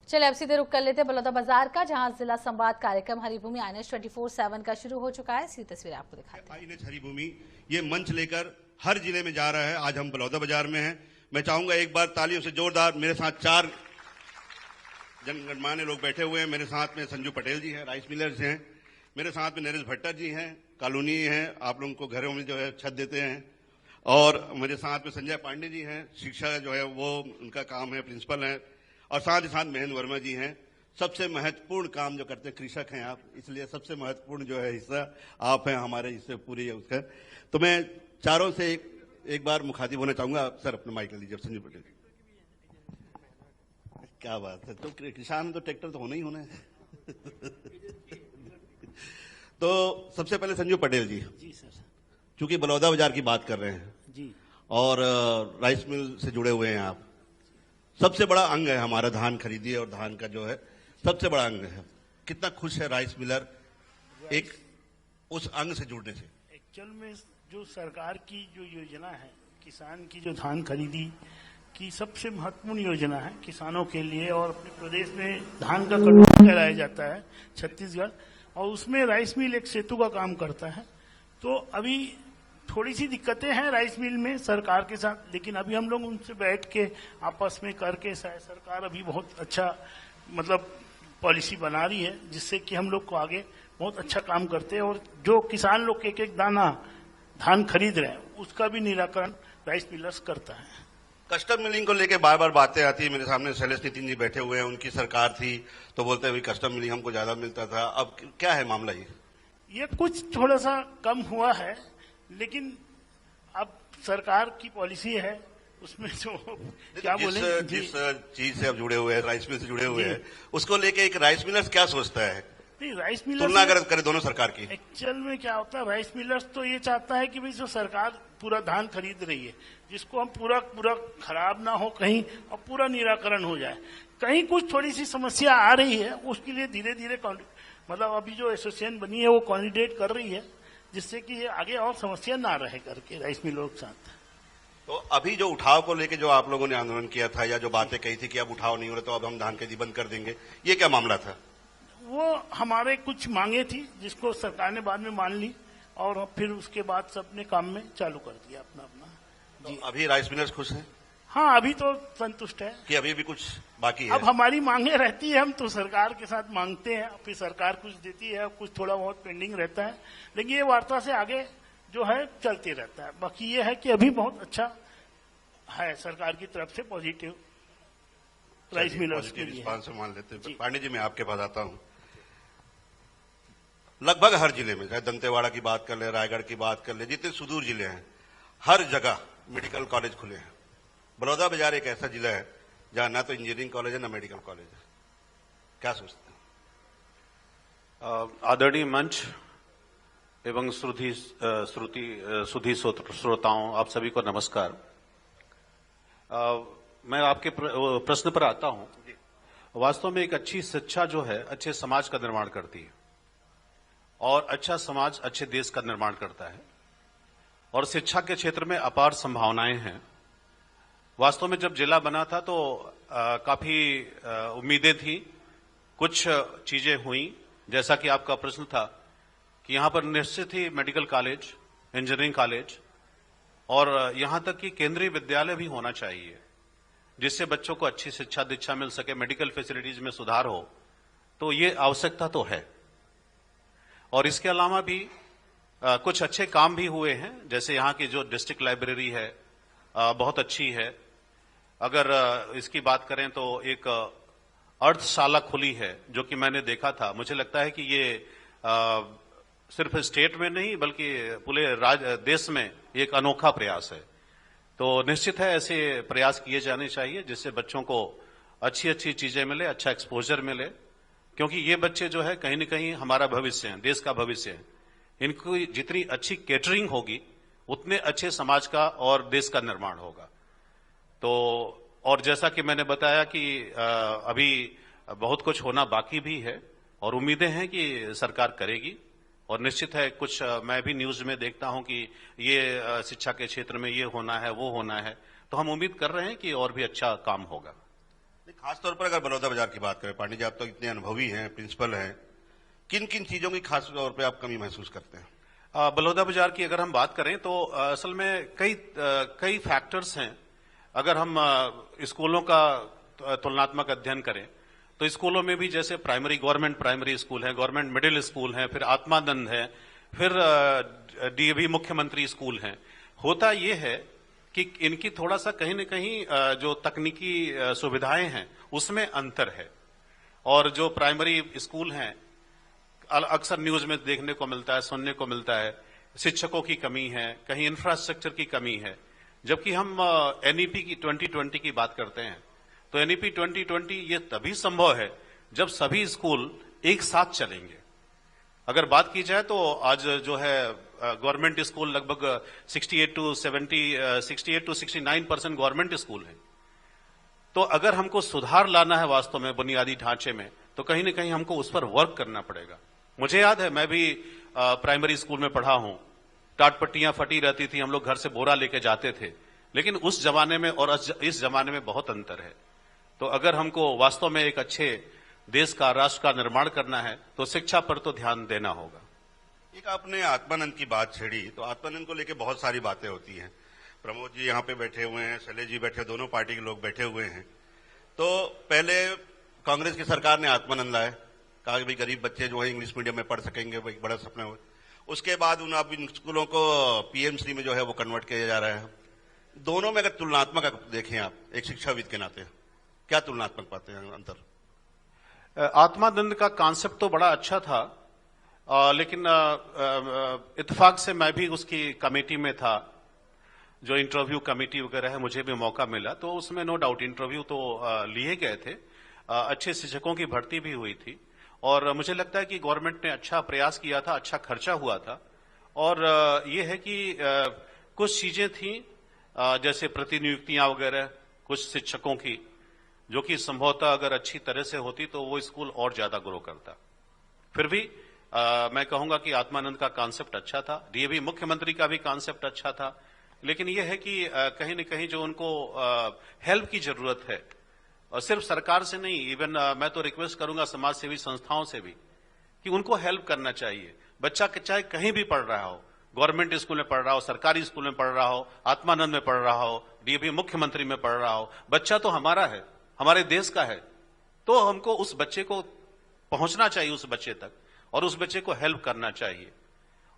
चलिए अब सीधे रुक कर लेते हैं बलौदाबाजार का, जहां जिला संवाद कार्यक्रम हरिभूमि INH 24/7 का शुरू हो चुका है। सीधी तस्वीर आपको दिखाते हैं। INH हरिभूमि ये मंच लेकर हर जिले में जा रहा है। आज हम बलौदाबाजार में हैं। मैं चाहूंगा एक बार तालियों से जोरदार, मेरे साथ 4 जनगणमान्य लोग बैठे हुए हैं। मेरे साथ में संजू पटेल जी हैं, राइस मिलर्स हैं। मेरे साथ में नरेश भट्टर जी हैं, कॉलोनी हैं, आप लोगों को घरों में जो है छत देते हैं। और मेरे साथ में संजय पांडे जी हैं, शिक्षा जो है वो उनका काम है, प्रिंसिपल हैं। और साथ ही साथ महेंद्र वर्मा जी हैं। सबसे महत्वपूर्ण काम जो करते हैं, कृषक हैं आप, इसलिए सबसे महत्वपूर्ण जो है हिस्सा आप हैं हमारे इससे पूरी उसका। तो मैं चारों से एक बार मुखातिब होना चाहूंगा। सर अपना माइक लीजिए। संजू पटेल, क्या बात है, तो किसान तो ट्रैक्टर तो होना ही होना है। तो सबसे पहले संजू पटेल जी। जी सर। चूंकि बलौदाबाजार की बात कर रहे हैं जी, और राइस मिल से जुड़े हुए हैं आप, सबसे बड़ा अंग है हमारा धान खरीदी और धान का जो है सबसे बड़ा अंग है। कितना खुश है राइस मिलर एक उस अंग से जुड़ने से? एक्चुअल में जो सरकार की जो योजना है, किसान की जो धान खरीदी की सबसे महत्वपूर्ण योजना है किसानों के लिए। और अपने प्रदेश में धान का कटोरा कहलाया जाता है छत्तीसगढ़, और उसमें राइस मिल एक सेतु का काम करता है। तो अभी थोड़ी सी दिक्कतें हैं राइस मिल में सरकार के साथ, लेकिन अभी हम लोग उनसे बैठ के आपस में करके शायद सरकार अभी बहुत अच्छा मतलब पॉलिसी बना रही है, जिससे कि हम लोग को आगे बहुत अच्छा काम करते हैं। और जो किसान लोग एक एक दाना धान खरीद रहे हैं उसका भी निराकरण राइस मिलर्स करता है। कस्टम मिलिंग को लेकर बार बार बातें आती है। मेरे सामने शैलेश नितिन जी बैठे हुए हैं, उनकी सरकार थी तो बोलते हैं कस्टम मिलिंग हमको ज्यादा मिलता था। अब क्या है मामला? ये कुछ थोड़ा सा कम हुआ है, लेकिन अब सरकार की पॉलिसी है उसमें जो क्या बोले, जिस चीज से आप जुड़े हुए हैं, राइस मिल से जुड़े हुए हैं, उसको लेके एक राइस मिलर्स क्या सोचता है? नहीं, राइस मिलर्स तुलना अगर करे दोनों सरकार की, एक्चुअल में क्या होता है, राइस मिलर्स तो ये चाहता है कि भाई जो सरकार पूरा धान खरीद रही है, जिसको हम पूरा खराब ना हो कहीं, और पूरा निराकरण हो जाए। कहीं कुछ थोड़ी सी समस्या आ रही है, उसके लिए धीरे धीरे मतलब अभी जो एसोसिएशन बनी है वो कैंडिडेट कर रही है, जिससे कि आगे और समस्या ना रहे करके राइस मिलों के साथ। तो अभी जो उठाव को लेके जो आप लोगों ने आंदोलन किया था या जो बातें कही थी कि अब उठाव नहीं हो रहा तो अब हम धान खरीदी बंद कर देंगे, ये क्या मामला था? वो हमारे कुछ मांगे थी जिसको सरकार ने बाद में मान ली, और फिर उसके बाद सबने काम में चालू कर दिया अपना अपना। तो अभी राइस मिलर्स खुश हैं? हाँ, अभी तो संतुष्ट है कि अभी भी कुछ बाकी है? अब हमारी मांगे रहती है, हम तो सरकार के साथ मांगते हैं, फिर सरकार कुछ देती है, कुछ थोड़ा बहुत पेंडिंग रहता है, लेकिन ये वार्ता से आगे जो है चलते रहता है। बाकी ये है कि अभी बहुत अच्छा है सरकार की तरफ से पॉजिटिव राइस मिलर्स के लिए मान लेते हैं। पांडे जी, मैं आपके पास आता हूं। लगभग हर जिले में, चाहे दंतेवाड़ा की बात कर ले, रायगढ़ की बात कर ले, जितने सुदूर जिले हैं, हर जगह मेडिकल कॉलेज खुले हैं। बलौदाबाजार एक ऐसा जिला है जहां ना तो इंजीनियरिंग कॉलेज है ना मेडिकल कॉलेज है। क्या सोचते हैं? आदरणीय मंच एवं सुधी श्रोताओं, आप सभी को नमस्कार। मैं आपके प्रश्न पर आता हूं। वास्तव में एक अच्छी शिक्षा जो है अच्छे समाज का निर्माण करती है, और अच्छा समाज अच्छे देश का निर्माण करता है, और शिक्षा के क्षेत्र में अपार संभावनाएं हैं। वास्तव में जब जिला बना था तो काफी उम्मीदें थी, कुछ चीजें हुई, जैसा कि आपका प्रश्न था कि यहां पर निश्चित ही मेडिकल कॉलेज, इंजीनियरिंग कॉलेज और यहां तक कि केंद्रीय विद्यालय भी होना चाहिए, जिससे बच्चों को अच्छी शिक्षा दीक्षा मिल सके, मेडिकल फैसिलिटीज में सुधार हो। तो ये आवश्यकता तो है, और इसके अलावा भी कुछ अच्छे काम भी हुए हैं। जैसे यहाँ की जो डिस्ट्रिक्ट लाइब्रेरी है बहुत अच्छी है। अगर इसकी बात करें तो एक अर्थशाला खुली है, जो कि मैंने देखा था। मुझे लगता है कि ये सिर्फ स्टेट में नहीं बल्कि पूरे देश में एक अनोखा प्रयास है। तो निश्चित है ऐसे प्रयास किए जाने चाहिए जिससे बच्चों को अच्छी अच्छी चीजें मिले, अच्छा एक्सपोजर मिले, क्योंकि ये बच्चे जो है कहीं न कहीं हमारा भविष्य है, देश का भविष्य है। इनकी जितनी अच्छी केटरिंग होगी उतने अच्छे समाज का और देश का निर्माण होगा। तो और जैसा कि मैंने बताया कि अभी बहुत कुछ होना बाकी भी है, और उम्मीदें हैं कि सरकार करेगी। और निश्चित है कुछ मैं भी न्यूज में देखता हूं कि ये शिक्षा के क्षेत्र में ये होना है, वो होना है, तो हम उम्मीद कर रहे हैं कि और भी अच्छा काम होगा। खासतौर पर अगर बलौदा बाजार की बात करें, पांडे जी आप तो इतने अनुभवी हैं, प्रिंसिपल हैं, किन किन चीजों की खास तौर पे आप कमी महसूस करते हैं? बलौदा बाजार की अगर हम बात करें तो असल में कई फैक्टर्स हैं। अगर हम स्कूलों का तुलनात्मक अध्ययन करें तो स्कूलों में भी जैसे गवर्नमेंट प्राइमरी स्कूल है, गवर्नमेंट मिडिल स्कूल है, फिर आत्मानंद है, फिर डीएवी मुख्यमंत्री स्कूल हैं। होता यह है कि इनकी थोड़ा सा कहीं न कहीं जो तकनीकी सुविधाएं हैं उसमें अंतर है। और जो प्राइमरी स्कूल हैं अक्सर न्यूज में देखने को मिलता है, सुनने को मिलता है, शिक्षकों की कमी है, कहीं इंफ्रास्ट्रक्चर की कमी है। जबकि हम एनईपी की 2020 की बात करते हैं तो एनईपी 2020 ये तभी संभव है जब सभी स्कूल एक साथ चलेंगे। अगर बात की जाए तो आज जो है गवर्नमेंट स्कूल लगभग 68 to 69% गवर्नमेंट स्कूल है। तो अगर हमको सुधार लाना है वास्तव में बुनियादी ढांचे में तो कहीं न कहीं हमको उस पर वर्क करना पड़ेगा। मुझे याद है, मैं भी प्राइमरी स्कूल में पढ़ा हूं, टाट पट्टियां फटी रहती थी, हम लोग घर से बोरा लेके जाते थे। लेकिन उस जमाने में और इस जमाने में बहुत अंतर है। तो अगर हमको वास्तव में एक अच्छे देश का, राष्ट्र का निर्माण करना है तो शिक्षा पर तो ध्यान देना होगा। एक आपने आत्मानंद की बात छेड़ी, तो आत्मानंद को लेकर बहुत सारी बातें होती हैं। प्रमोद जी यहाँ पे बैठे हुए हैं, शैलेश जी बैठे, दोनों पार्टी के लोग बैठे हुए हैं। तो पहले कांग्रेस की सरकार ने आत्मानंद लाए, कहा कि भाई गरीब बच्चे जो है इंग्लिश मीडियम में पढ़ सकेंगे, वो एक बड़ा सपना हो। उसके बाद अब इन स्कूलों को पीएमसी में जो है वो कन्वर्ट किया जा रहा है। दोनों में अगर तुलनात्मक देखें आप एक शिक्षाविद के नाते, क्या तुलनात्मक पाते हैं अंतर? आत्मानंद का कॉन्सेप्ट तो बड़ा अच्छा था, लेकिन इत्तेफाक से मैं भी उसकी कमेटी में था, जो इंटरव्यू कमेटी वगैरह है, मुझे भी मौका मिला। तो उसमें नो डाउट इंटरव्यू तो लिए गए थे, अच्छे शिक्षकों की भर्ती भी हुई थी। और मुझे लगता है कि गवर्नमेंट ने अच्छा प्रयास किया था, अच्छा खर्चा हुआ था। और ये है कि कुछ चीजें थी जैसे प्रतिनियुक्तियां वगैरह कुछ शिक्षकों की, जो कि संभवतः अगर अच्छी तरह से होती तो वो स्कूल और ज्यादा ग्रो करता। फिर भी मैं कहूंगा कि आत्मानंद का कॉन्सेप्ट अच्छा था, डीएवी मुख्यमंत्री का भी कॉन्सेप्ट अच्छा था। लेकिन यह है कि कहीं न कहीं जो उनको हेल्प की जरूरत है, और सिर्फ सरकार से नहीं, इवन मैं तो रिक्वेस्ट करूंगा समाज सेवी संस्थाओं से भी कि उनको हेल्प करना चाहिए। बच्चा चाहे कहीं भी पढ़ रहा हो, गवर्नमेंट स्कूल में पढ़ रहा हो, सरकारी स्कूल में पढ़ रहा हो, आत्मानंद में पढ़ रहा हो, डीएवी मुख्यमंत्री में पढ़ रहा हो, बच्चा तो हमारा है, हमारे देश का है। तो हमको उस बच्चे को पहुंचना चाहिए उस बच्चे तक, और उस बच्चे को हेल्प करना चाहिए।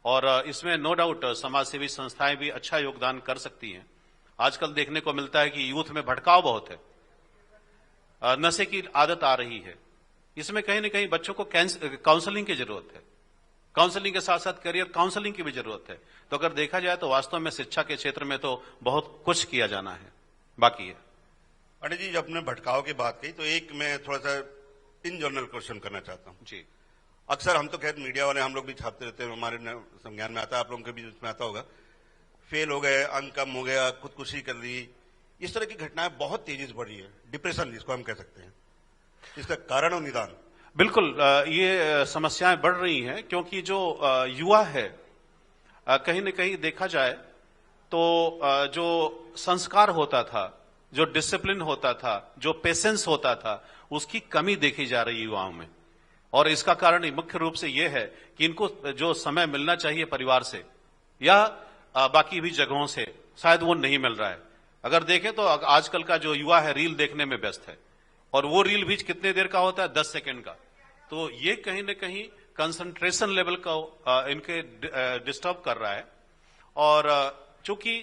और इसमें नो डाउट समाज सेवी संस्थाएं भी अच्छा योगदान कर सकती हैं। आजकल देखने को मिलता है कि यूथ में भटकाव बहुत है, नशे की आदत आ रही है। इसमें कहीं न कहीं बच्चों को काउंसलिंग की जरूरत है, काउंसलिंग के साथ साथ करियर काउंसलिंग की भी जरूरत है। तो अगर देखा जाए तो वास्तव में शिक्षा के क्षेत्र में तो बहुत कुछ किया जाना है, बाकी है। अरे जी, जब आपने भटकाव की बात कही तो एक मैं थोड़ा सा इन जनरल क्वेश्चन करना चाहता हूँ जी। अक्सर हम तो खैर मीडिया वाले हम लोग भी छापते रहते हैं, हमारे संज्ञान में आता है, आप लोगों के भी उसमें आता होगा, फेल हो गए, अंक कम हो गया, खुदकुशी कर ली, इस तरह की घटनाएं बहुत तेजी से बढ़ी है। डिप्रेशन जिसको हम कह सकते हैं, इसका कारण और निदान? बिल्कुल, ये समस्याएं बढ़ रही हैं क्योंकि जो युवा है, कहीं न कहीं देखा जाए तो जो संस्कार होता था, जो डिसिप्लिन होता था, जो पेशेंस होता था, उसकी कमी देखी जा रही युवाओं में। और इसका कारण मुख्य रूप से यह है कि इनको जो समय मिलना चाहिए परिवार से या बाकी भी जगहों से, शायद वो नहीं मिल रहा है। अगर देखें तो आजकल का जो युवा है रील देखने में व्यस्त है, और वो रील भी कितने देर का होता है, 10 सेकंड का। तो ये कहीं न कहीं कंसंट्रेशन लेवल को इनके डिस्टर्ब कर रहा है। और चूंकि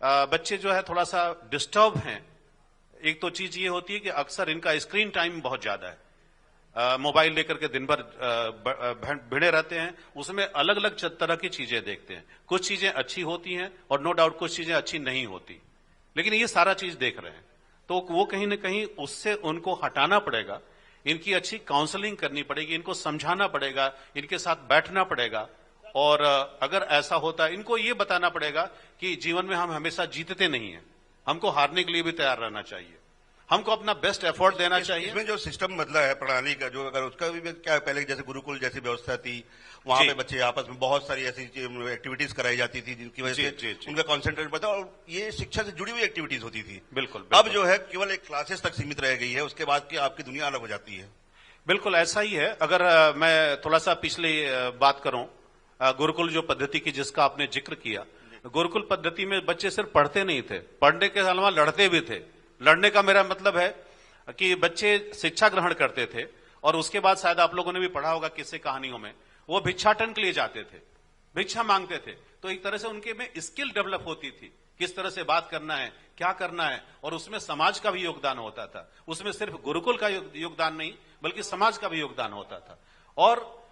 बच्चे जो है थोड़ा सा डिस्टर्ब हैं, एक तो चीज ये होती है कि अक्सर इनका स्क्रीन टाइम बहुत ज्यादा है, मोबाइल लेकर के दिन भर भिड़े रहते हैं, उसमें अलग अलग तरह की चीजें देखते हैं। कुछ चीजें अच्छी होती हैं और नो डाउट कुछ चीजें अच्छी नहीं होती, लेकिन ये सारा चीज देख रहे हैं। तो वो कहीं न कहीं उससे उनको हटाना पड़ेगा, इनकी अच्छी काउंसलिंग करनी पड़ेगी, इनको समझाना पड़ेगा, इनके साथ बैठना पड़ेगा। और अगर ऐसा होता है, इनको ये बताना पड़ेगा कि जीवन में हम हमेशा जीतते नहीं हैं, हमको हारने के लिए भी तैयार रहना चाहिए। हमको अपना बेस्ट एफर्ट देना चाहिए। इसमें जो सिस्टम बदला है प्रणाली का, जो अगर उसका भी क्या पहले जैसे गुरुकुल जैसी व्यवस्था थी, वहां जी। पे बच्चे आपस में बहुत सारी ऐसी एक्टिविटीज कराई जाती थी जिनकी वजह जी, से जी, जी। उनका कॉन्सेंट्रेट बढ़ता और ये शिक्षा से जुड़ी हुई एक्टिविटीज होती थी। बिल्कुल, अब बिल्कुल। जो है केवल एक क्लासेस तक सीमित रह गई है, उसके बाद की आपकी दुनिया अलग हो जाती है। बिल्कुल ऐसा ही है। अगर मैं थोड़ा सा पिछले बात करूं, गुरुकुल जो पद्धति की जिसका आपने जिक्र किया, गुरुकुल पद्धति में बच्चे सिर्फ पढ़ते नहीं थे, पढ़ने के अलावा लड़ते भी थे। लड़ने का मेरा मतलब है कि बच्चे शिक्षा ग्रहण करते थे और उसके बाद शायद आप लोगों ने भी पढ़ा होगा किस्से कहानियों में, वो भिक्षाटन के लिए जाते थे, भिक्षा मांगते थे। तो एक तरह से उनके में स्किल डेवलप होती थी, किस तरह से बात करना है, क्या करना है, और उसमें समाज का भी योगदान होता था। उसमें सिर्फ गुरुकुल का योगदान नहीं बल्कि समाज का भी योगदान होता था। और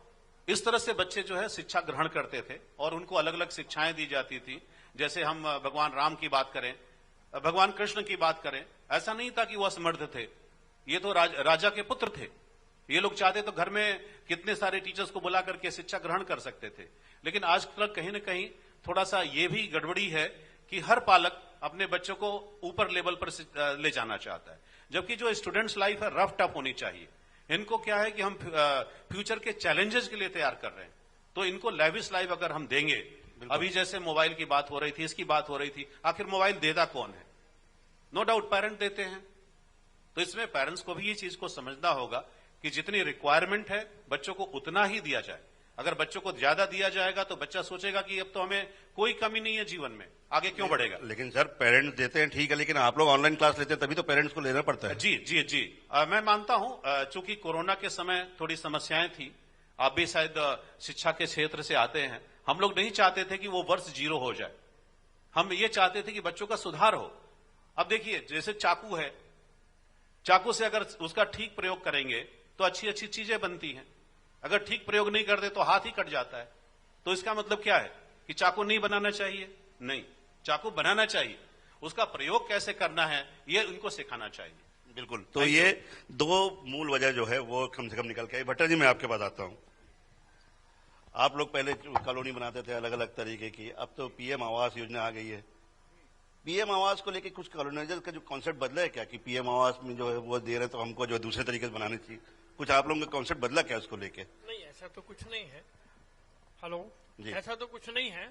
इस तरह से बच्चे जो है शिक्षा ग्रहण करते थे और उनको अलग अलग शिक्षाएं दी जाती थी। जैसे हम भगवान राम की बात करें, भगवान कृष्ण की बात करें, ऐसा नहीं था कि वो असमर्थ थे, ये तो राजा के पुत्र थे। ये लोग चाहते तो घर में कितने सारे टीचर्स को बुला करके शिक्षा ग्रहण कर सकते थे। लेकिन आज तक कहीं ना कहीं थोड़ा सा ये भी गड़बड़ी है कि हर पालक अपने बच्चों को ऊपर लेवल पर ले जाना चाहता है, जबकि जो स्टूडेंट्स लाइफ है रफ टफ होनी चाहिए। इनको क्या है कि हम फ्यूचर के चैलेंजेस के लिए तैयार कर रहे हैं, तो इनको लेविश लाइफ अगर हम देंगे, अभी जैसे मोबाइल की बात हो रही थी, इसकी बात हो रही थी, आखिर मोबाइल देता कौन है? नो डाउट पेरेंट देते हैं। तो इसमें पेरेंट्स को भी ये चीज को समझना होगा कि जितनी रिक्वायरमेंट है बच्चों को उतना ही दिया जाए। अगर बच्चों को ज्यादा दिया जाएगा तो बच्चा सोचेगा कि अब तो हमें कोई कमी नहीं है जीवन में, आगे क्यों बढ़ेगा। लेकिन सर पेरेंट्स देते हैं ठीक है, लेकिन आप लोग ऑनलाइन क्लास लेते हैं तभी तो पेरेंट्स को लेना पड़ता है। जी जी जी, मैं मानता हूं चूंकि कोरोना के समय थोड़ी समस्याएं थी, आप भी शायद शिक्षा के क्षेत्र से आते हैं। हम लोग नहीं चाहते थे कि वो वर्ष 0 हो जाए, हम ये चाहते थे कि बच्चों का सुधार हो। अब देखिए जैसे चाकू है, चाकू से अगर उसका ठीक प्रयोग करेंगे तो अच्छी अच्छी चीजें बनती हैं, अगर ठीक प्रयोग नहीं करते तो हाथ ही कट जाता है। तो इसका मतलब क्या है कि चाकू नहीं बनाना चाहिए? नहीं, चाकू बनाना चाहिए, उसका प्रयोग कैसे करना है ये उनको सिखाना चाहिए। बिल्कुल। तो ये दो मूल वजह जो है वो कम से कम निकल के आई। भट्टर जी मैं आपके पास आता हूं। आप लोग पहले कॉलोनी बनाते थे अलग अलग तरीके की, अब तो पीएम आवास योजना आ गई है। पीएम आवास को लेके कुछ कॉलोनाइजर का जो कॉन्सेप्ट बदला है क्या, कि पीएम आवास में जो है वो दे रहे तो हमको जो है दूसरे तरीके से बनाने चाहिए, कुछ आप लोगों का कॉन्सेप्ट बदला क्या उसको लेके? नहीं, ऐसा तो कुछ नहीं है। हेलो जी। ऐसा तो कुछ नहीं है,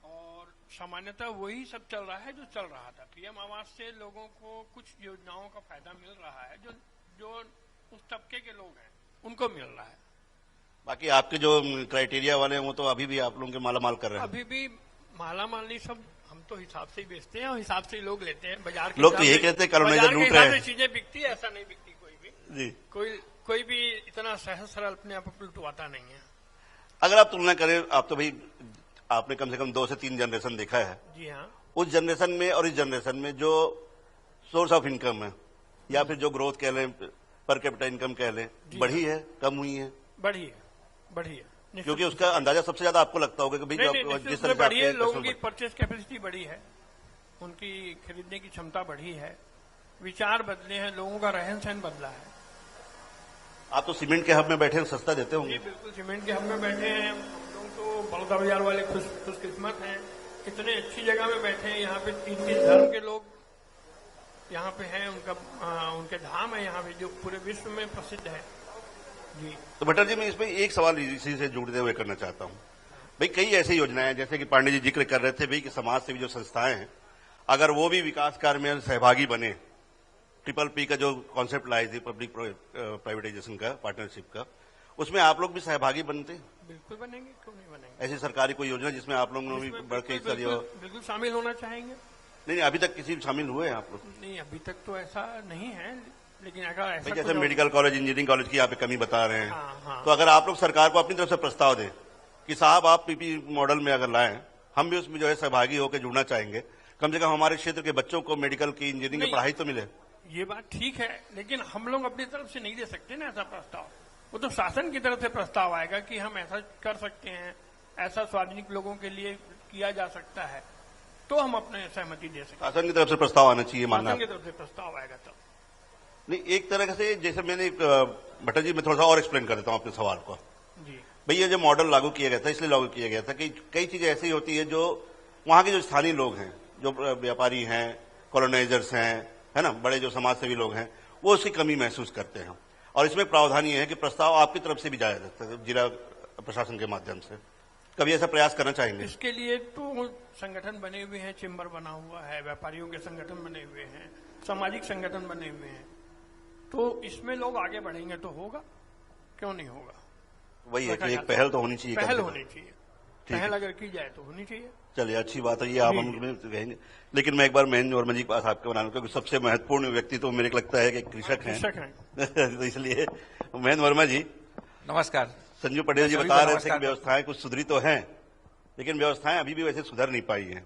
और सामान्यतः वही सब चल रहा है जो चल रहा था। पीएम आवास से लोगों को कुछ योजनाओं का फायदा मिल रहा है, जो उस तबके के लोग हैं उनको मिल रहा है। बाकी आपके जो क्राइटेरिया वाले हैं वो तो अभी भी आप लोगों के मालामाल कर रहे हैं। अभी भी मालामाल नहीं, सब हम तो हिसाब से ही बेचते हैं और हिसाब से ही लोग लेते हैं। बाजार के लोग तो हिसाब यही से- कहते हैं कॉलोनाइजर बाजार के लूट हिसाब रहे से चीजें बिकती है, ऐसा नहीं बिकती कोई भी। जी। कोई भी इतना सहज सरल अपने आप को लुटवाता नहीं है। अगर आप तुलना करें, आप तो भाई आपने कम से कम 2 से 3 जनरेशन देखा है, जी हाँ, उस जनरेशन में और इस जनरेशन में जो सोर्स ऑफ इनकम है या फिर जो ग्रोथ कह लें, पर कैपिटा इनकम कह लें, बढ़ी है कम हुई है? बढ़ी है, बढ़ी है। निश्चित- क्योंकि उसका अंदाजा सबसे ज्यादा आपको लगता होगा कि भाई नहीं, जो नहीं, आपको निश्चित जिस रूप से तरह बढ़ी है। से लोगों की परचेस कैपेसिटी बढ़ी है, उनकी खरीदने की क्षमता बढ़ी है, विचार बदले हैं, लोगों का रहन सहन बदला है। आप तो सीमेंट के हब में बैठे हैं, सस्ता देते जी होंगे। बिल्कुल, सीमेंट के हम में बैठे हैं। हम लोग तो बड़ौदा बाजार वाले खुशकिस्मत हैं, इतने अच्छी जगह में बैठे हैं। यहाँ पे 3 धर्म के लोग यहाँ पे हैं, उनके धाम है यहाँ पे जो पूरे विश्व में प्रसिद्ध है। जी तो भट्टर जी मैं इसमें एक सवाल इसी से जुड़ते हुए करना चाहता हूँ। भाई कई ऐसी योजनाएं हैं जैसे कि पांडे जी जिक्र कर रहे थे भाई कि समाज सेवी जो संस्थाएं हैं अगर वो भी विकास कार्य में सहभागी बने, PPP का जो कॉन्सेप्ट लाई थी पब्लिक प्राइवेटाइजेशन का, पार्टनरशिप का, उसमें आप लोग भी सहभागी बनते? बिल्कुल बनेंगे, क्यों नहीं बनेंगे। ऐसी सरकारी कोई योजना जिसमें आप लोगों ने भी इसमें बढ़ के हिस्सा लिया हो? बिल्कुल शामिल होना चाहेंगे। नहीं, अभी तक किसी शामिल हुए हैं आप लोग? नहीं, अभी तक तो ऐसा नहीं है, लेकिन अगर ऐसा भाई जैसे कुछ- मेडिकल कॉलेज, इंजीनियरिंग कॉलेज की यहाँ पे कमी बता रहे हैं, हाँ, हाँ। तो अगर आप लोग सरकार को अपनी तरफ से प्रस्ताव दें कि साहब आप पीपी मॉडल में अगर लाएं, हम भी उसमें जो है सहभागी होकर जुड़ना चाहेंगे, कम से कम हमारे क्षेत्र के बच्चों को मेडिकल की, इंजीनियरिंग की नहीं। पढ़ाई तो मिले। ये बात ठीक है, लेकिन हम लोग अपनी तरफ से नहीं दे सकते ना ऐसा प्रस्ताव। वो तो शासन की तरफ से प्रस्ताव आएगा कि हम ऐसा कर सकते हैं, ऐसा सार्वजनिक लोगों के लिए किया जा सकता है, तो हम अपने सहमति दे सकते हैं। शासन की तरफ से प्रस्ताव आना चाहिए, मानना शासन की तरफ से प्रस्ताव आएगा तब। नहीं। एक तरह से जैसे मैंने भट्टर जी मैं थोड़ा सा और एक्सप्लेन कर देता हूँ अपने सवाल को। जी भाई ये जो मॉडल लागू किया गया था इसलिए लागू किया गया था कि कई चीजें ऐसी होती है जो वहां के जो स्थानीय लोग हैं, जो व्यापारी हैं, कॉलोनाइजर्स हैं, है ना, बड़े जो समाज सेवी लोग हैं वो उसकी कमी महसूस करते हैं। और इसमें प्रावधान ये है कि प्रस्ताव आपकी तरफ से भी जाया जाता है जिला प्रशासन के माध्यम से। कभी ऐसा प्रयास करना चाहेंगे? इसके लिए तो संगठन बने हुए हैं, चेंबर बना हुआ है, व्यापारियों के संगठन बने हुए हैं, सामाजिक संगठन बने हुए हैं, तो इसमें लोग आगे बढ़ेंगे तो होगा, क्यों नहीं होगा। वही है कि एक पहल तो होनी चाहिए, पहल होनी चाहिए, पहल अगर की जाए तो होनी चाहिए। चलिए अच्छी बात है, ये आप हम कहेंगे। लेकिन मैं एक बार महेंद्र वर्मा जी के पास आपके बनाना, क्योंकि सबसे महत्वपूर्ण व्यक्ति तो मेरे को लगता है कि कृषक हैं। तो इसलिए महेंद्र वर्मा जी नमस्कार। संजू पटेल जी बता रहे थे कि व्यवस्थाएं कुछ सुधरी तो हैं, लेकिन व्यवस्थाएं अभी भी वैसे सुधर नहीं पाई हैं।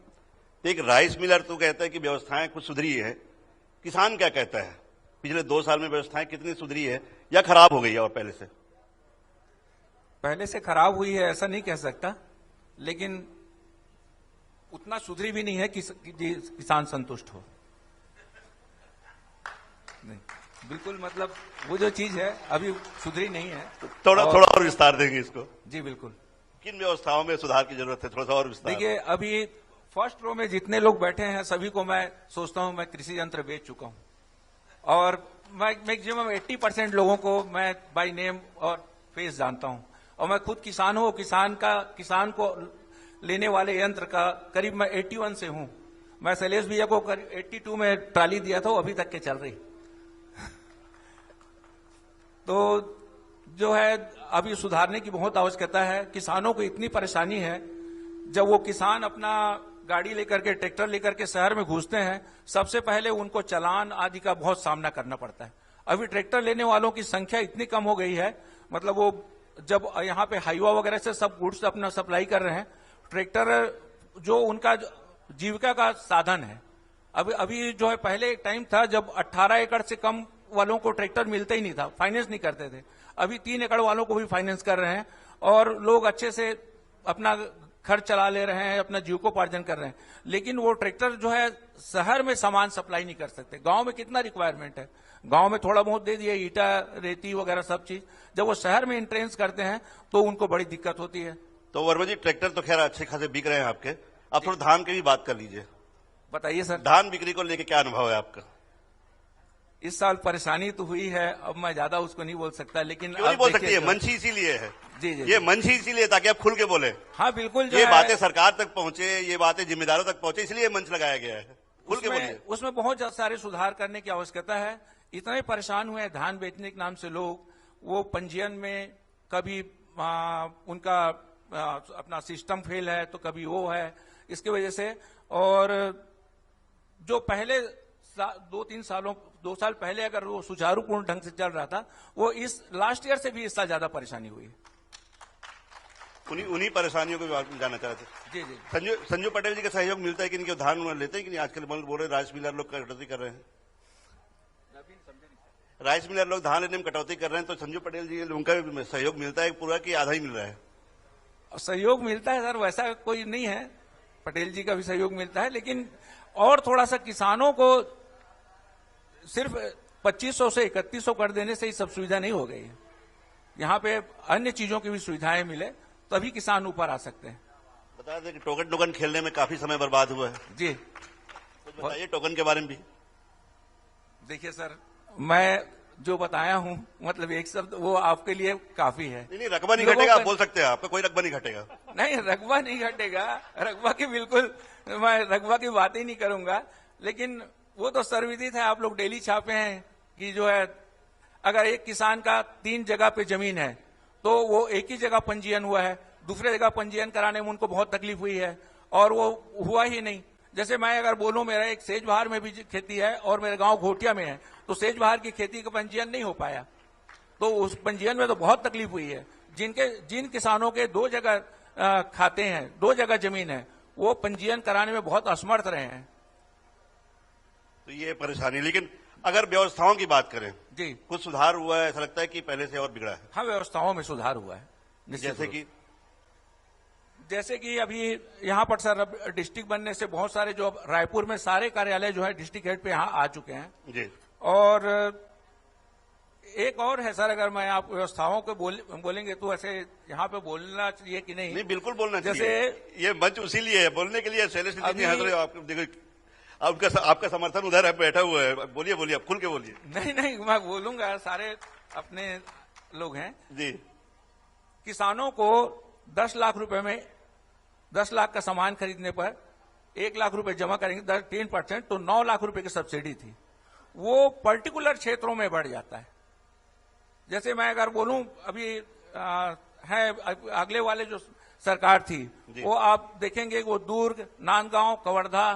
तो एक राइस मिलर तो कहता है कि व्यवस्थाएं कुछ सुधरी है, किसान क्या कहता है? पिछले 2 साल में व्यवस्थाएं कितनी सुधरी है या खराब हो गई है? और पहले से खराब हुई है ऐसा नहीं कह सकता, लेकिन उतना सुधरी भी नहीं है कि किसान संतुष्ट हो। नहीं, बिल्कुल, मतलब वो जो चीज है अभी सुधरी नहीं है। थोड़ा और विस्तार देंगे इसको। जी बिल्कुल। किन व्यवस्थाओं में सुधार की जरूरत है? थोड़ा सा और विस्तार। देखिए, अभी फर्स्ट रो में जितने लोग बैठे हैं सभी को मैं सोचता हूं मैं कृषि यंत्र बेच चुका हूं, और मैं मैक्सिमम 80% लोगों को मैं बाय नेम और फेस जानता हूं, और मैं खुद किसान हूं। किसान को लेने वाले यंत्र का करीब मैं 81 से हूं। मैं शैलेश भैया को 82 में ट्राली दिया था, वो अभी तक के चल रही। तो जो है अभी सुधारने की बहुत आवश्यकता है। किसानों को इतनी परेशानी है, जब वो किसान अपना गाड़ी लेकर के, ट्रैक्टर लेकर के शहर में घुसते हैं, सबसे पहले उनको चालान आदि का बहुत सामना करना पड़ता है। अभी ट्रैक्टर लेने वालों की संख्या इतनी कम हो गई है, मतलब वो जब यहाँ पे हाईवा वगैरह से सब गुड्स अपना सप्लाई कर रहे हैं, ट्रैक्टर जो उनका जीविका का साधन है। अभी जो है, पहले एक टाइम था जब 18 एकड़ से कम वालों को ट्रैक्टर मिलता ही नहीं था, फाइनेंस नहीं करते थे। अभी 3 एकड़ वालों को भी फाइनेंस कर रहे हैं, और लोग अच्छे से अपना खर्च चला ले रहे हैं, अपना जीविकोपार्जन कर रहे हैं। लेकिन वो ट्रैक्टर जो है शहर में सामान सप्लाई नहीं कर सकते। गांव में कितना रिक्वायरमेंट है, गांव में थोड़ा बहुत दे दिए, ईटा, रेती वगैरह सब चीज। जब वो शहर में एंट्रेंस करते हैं तो उनको बड़ी दिक्कत होती है। तो वर्मा जी, ट्रैक्टर तो खैर अच्छे खासे बिक रहे हैं आपके, अब थोड़ा धान की भी बात कर लीजिए। बताइए सर, धान बिक्री को लेकर क्या अनुभव है आपका? इस साल परेशानी तो हुई है, अब मैं ज्यादा उसको नहीं बोल सकता, लेकिन क्यों नहीं बोल सकती है? मंच ही इसीलिए है। जी जी, ये मंच ही इसीलिए ताकि आप खुल के बोले। हाँ बिल्कुल। ये बातें सरकार तक पहुंचे, ये बातें जिम्मेदारों तक पहुंचे, इसलिए मंच लगाया गया है। खुल के बोलिए। उसमें बहुत सारे सुधार करने की आवश्यकता है। इतने परेशान हुए हैं धान बेचने के नाम से लोग, वो पंजीयन में कभी उनका अपना सिस्टम फेल है, तो कभी वो है, इसकी वजह से। और जो पहले 2 साल पहले अगर वो सुचारूपूर्ण ढंग से चल रहा था, वो इस लास्ट ईयर से भी इस साल ज्यादा परेशानी हुई। उन्हीं परेशानियों को जानना चाहते जी जी। संजू पटेल जी का सहयोग मिलता है कि इनके धान लेते हैं कि नहीं? आजकल बोल रहे राइस मिलर लोग कटौती कर रहे हैं, राइस मिलर लोग धान लेने में कटौती कर रहे हैं, तो संजू पटेल जी उनका सहयोग मिलता है पूरा कि आधा ही मिल रहा है? सहयोग मिलता है सर, वैसा कोई नहीं है, पटेल जी का भी सहयोग मिलता है, लेकिन और थोड़ा सा किसानों को सिर्फ 2500 से 3100 कर देने से ही सब सुविधा नहीं हो गई है। यहाँ पे अन्य चीजों की भी सुविधाएं मिले तभी किसान ऊपर आ सकते हैं। बता दें कि टोकन खेलने में काफी समय बर्बाद हुआ है। जी, तो बताइए टोकन के बारे में भी। देखिए सर, मैं जो बताया हूं, मतलब एक शब्द वो आपके लिए काफी है। नहीं, रकबा नहीं घटेगा, आप बोल सकते हैं, आपका कोई रकबा नहीं घटेगा। नहीं, रकबा नहीं घटेगा, रकबा की बिल्कुल मैं रकबा की बात ही नहीं करूंगा, लेकिन वो तो सर्वविदित है, आप लोग डेली छापे हैं कि जो है अगर एक किसान का 3 जगह पे जमीन है तो वो एक ही जगह पंजीयन हुआ है, दूसरे जगह पंजीयन कराने में उनको बहुत तकलीफ हुई है, और वो हुआ ही नहीं। जैसे मैं अगर बोलूं मेरा एक सेजबहार में भी खेती है और मेरे गांव घोटिया में है, तो सेजबहार की खेती का पंजीयन नहीं हो पाया, तो उस पंजीयन में तो बहुत तकलीफ हुई है। जिन किसानों के 2 जगह खाते हैं, 2 जगह जमीन है, वो पंजीयन कराने में बहुत असमर्थ रहे हैं। तो ये परेशानी। लेकिन अगर व्यवस्थाओं की बात करें जी, कुछ सुधार हुआ है? ऐसा लगता है कि पहले से और बिगड़ा है? हाँ, व्यवस्थाओं में सुधार हुआ है। जैसे कि अभी यहाँ पर सर डिस्ट्रिक्ट बनने से बहुत सारे जो रायपुर में सारे कार्यालय जो है डिस्ट्रिक्ट हेड पे यहाँ आ चुके हैं जी। और एक और है सर, अगर मैं आप व्यवस्थाओं को बोलेंगे तो ऐसे यहाँ पे बोलना चाहिए कि नहीं? नहीं, बिल्कुल बोलना चाहिए। जैसे ये मंच उसी लिए है, बोलने के लिए। शैलेश जी, आपको देखो, आपका समर्थन उधर है, बैठा हुआ है। बोलिए बोलिए, आप खुल के बोलिए। नहीं मैं बोलूंगा, सारे अपने लोग हैं जी। किसानों को 10 लाख रुपए में 10 लाख का सामान खरीदने पर 1 लाख रुपए जमा करेंगे 10% तो 9 लाख रुपए की सब्सिडी थी। वो पर्टिकुलर क्षेत्रों में बढ़ जाता है। जैसे मैं अगर बोलूं, अभी है अगले वाले जो सरकार थी वो आप देखेंगे वो दुर्ग, नांदगांव, कवर्धा,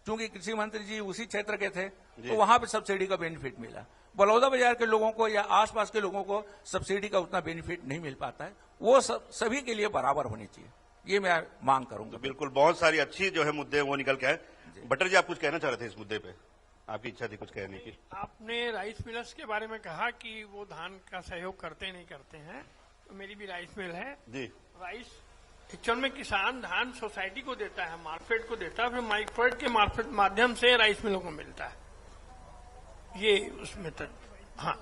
चूंकि कृषि मंत्री जी उसी क्षेत्र के थे तो वहां पे सब्सिडी का बेनिफिट मिला। बलौदा बाजार के लोगों को या आसपास के लोगों को सब्सिडी का उतना बेनिफिट नहीं मिल पाता है। वो सभी के लिए बराबर होनी चाहिए, ये मैं मांग करूंगा। बिल्कुल, बहुत सारी अच्छी जो है मुद्दे वो निकल के आए। भट्टर जी, आप कुछ कहना चाह रहे थे इस मुद्दे पे, आपकी इच्छा थी कुछ कहने की। आपने राइस मिलर्स के बारे में कहा कि वो धान का सहयोग करते नहीं करते हैं, तो मेरी भी राइस मिल है जी। राइस एक्चुअल में किसान धान सोसाइटी को देता है, मार्केट को देता है, फिर मार्केट के माध्यम से राइस मिलों को मिलता है। ये उसमें हाँ,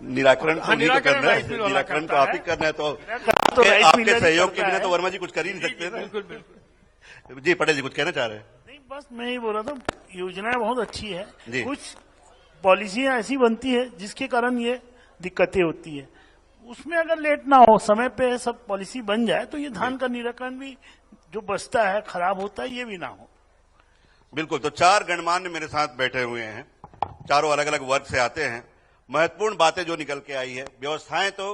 निराकरण तो नहीं तो करना है, निराकरण तो आप ही करना है, तो आपके सहयोग के बिना तो वर्मा जी कुछ कर ही नहीं सकते ना। बिल्कुल बिल्कुल। जी पटेल जी, कुछ कहना चाह रहे हैं? नहीं, बस मैं ही बोल रहा था, योजनाएं बहुत अच्छी है, जी। कुछ पॉलिसियां ऐसी बनती है जिसके कारण ये दिक्कतें होती है। उसमें अगर लेट ना हो, समय पे सब पॉलिसी बन जाए तो ये धान का निराकरण भी जो बचता है, खराब होता है, ये भी ना हो। बिल्कुल। तो 4 गणमान्य मेरे साथ बैठे हुए हैं, चारों अलग अलग वर्ग से आते हैं। महत्वपूर्ण बातें जो निकल के आई है, व्यवस्थाएं तो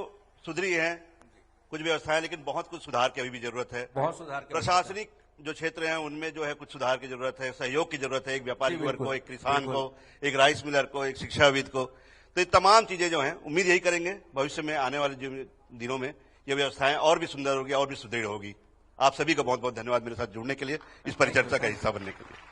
सुधरी हैं कुछ व्यवस्थाएं, लेकिन बहुत कुछ सुधार की अभी भी जरूरत है। बहुत सुधार की प्रशासनिक जो क्षेत्र हैं उनमें जो है कुछ सुधार की जरूरत है, सहयोग की जरूरत है, एक व्यापारी वर्ग को, एक किसान को, एक राइस मिलर को, एक शिक्षाविद को। तो ये तमाम चीजें जो हैं, उम्मीद यही करेंगे भविष्य में आने वाले दिनों में ये व्यवस्थाएं और भी सुंदर होगी और भी सुदृढ़ होगी। आप सभी का बहुत बहुत धन्यवाद मेरे साथ जुड़ने के लिए, इस परिचर्चा का हिस्सा बनने के लिए।